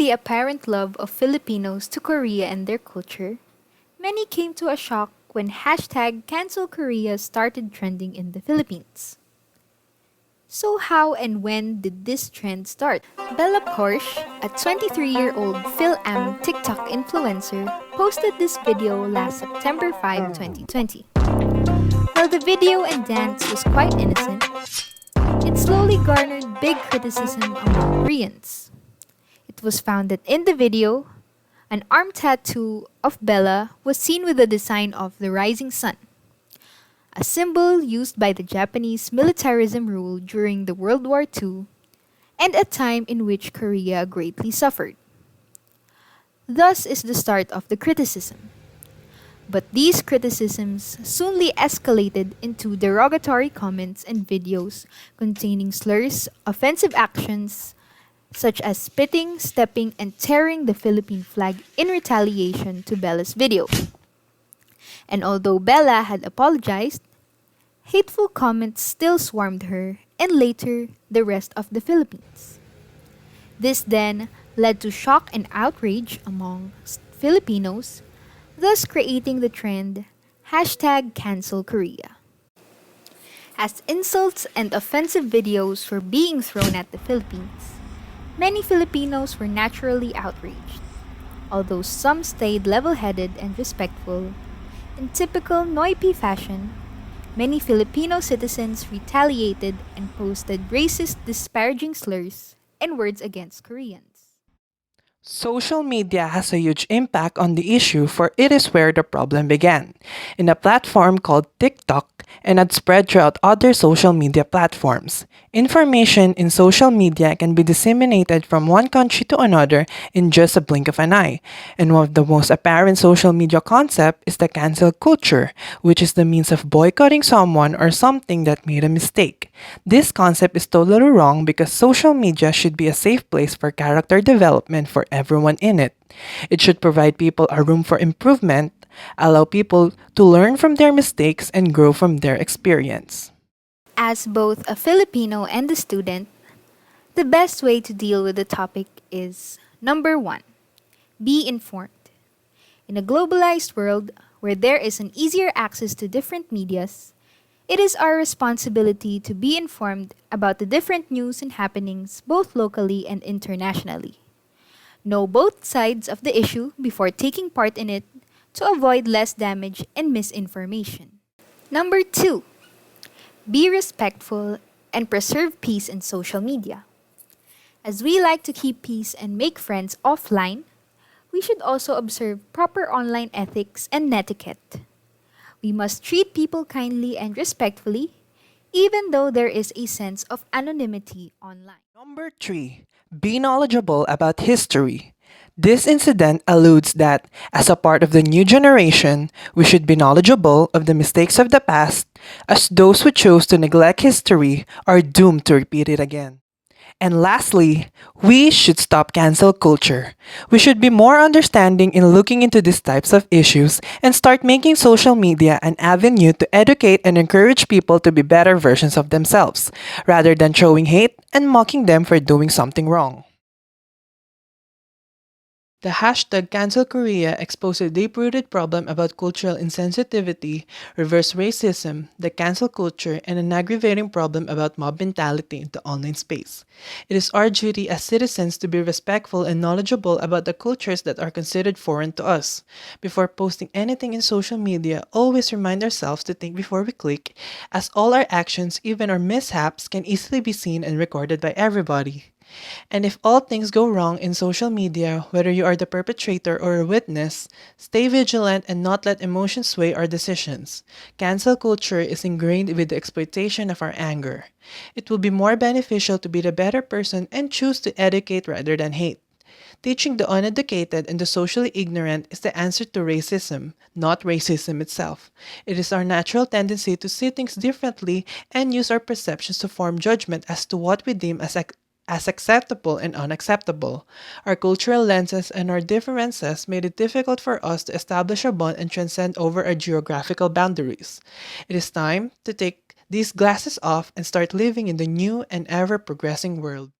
the apparent love of Filipinos to Korea and their culture, many came to a shock when hashtag Cancel Korea started trending in the Philippines. So how and when did this trend start? Bella Porsche, a 23-year-old Phil-Am TikTok influencer, posted this video last September 5, 2020. While the video and dance was quite innocent, it slowly garnered big criticism among Koreans. It was found that in the video, an arm tattoo of Bella was seen with the design of the rising sun, a symbol used by the Japanese militarism rule during the World War II and a time in which Korea greatly suffered. Thus is the start of the criticism. But these criticisms soonly escalated into derogatory comments and videos containing slurs, offensive actions, such as spitting, stepping, and tearing the Philippine flag in retaliation to Bella's video. And although Bella had apologized, hateful comments still swarmed her and later the rest of the Philippines. This then led to shock and outrage among Filipinos, thus creating the trend hashtag Cancel Korea. As insults and offensive videos were being thrown at the Philippines, many Filipinos were naturally outraged. Although some stayed level-headed and respectful, in typical Noipi fashion, many Filipino citizens retaliated and posted racist, disparaging slurs and words against Koreans. Social media has a huge impact on the issue, for it is where the problem began, in a platform called TikTok, and had spread throughout other social media platforms. Information in social media can be disseminated from one country to another in just a blink of an eye, and one of the most apparent social media concept is the cancel culture, which is the means of boycotting someone or something that made a mistake. This concept is totally wrong because social media should be a safe place for character development for everyone in it. It should provide people a room for improvement, allow people to learn from their mistakes and grow from their experience. As both a Filipino and a student, the best way to deal with the topic is number 1, be informed. In a globalized world where there is an easier access to different medias, it is our responsibility to be informed about the different news and happenings both locally and internationally. Know both sides of the issue before taking part in it to avoid less damage and misinformation. Number 2, be respectful and preserve peace in social media. As we like to keep peace and make friends offline, we should also observe proper online ethics and netiquette. We must treat people kindly and respectfully, even though there is a sense of anonymity online. Number 3, be knowledgeable about history. This incident alludes that, as a part of the new generation, we should be knowledgeable of the mistakes of the past, as those who chose to neglect history are doomed to repeat it again. And lastly, we should stop cancel culture. We should be more understanding in looking into these types of issues and start making social media an avenue to educate and encourage people to be better versions of themselves, rather than throwing hate and mocking them for doing something wrong. The hashtag Cancel Korea exposed a deep-rooted problem about cultural insensitivity, reverse racism, the cancel culture, and an aggravating problem about mob mentality in the online space. It is our duty as citizens to be respectful and knowledgeable about the cultures that are considered foreign to us. Before posting anything in social media, always remind ourselves to think before we click, as all our actions, even our mishaps, can easily be seen and recorded by everybody. And if all things go wrong in social media, whether you are the perpetrator or a witness, stay vigilant and not let emotions sway our decisions. Cancel culture is ingrained with the exploitation of our anger. It will be more beneficial to be the better person and choose to educate rather than hate. Teaching the uneducated and the socially ignorant is the answer to racism, not racism itself. It is our natural tendency to see things differently and use our perceptions to form judgment as to what we deem as acceptable and unacceptable. Our cultural lenses and our differences made it difficult for us to establish a bond and transcend over our geographical boundaries. It is time to take these glasses off and start living in the new and ever progressing world.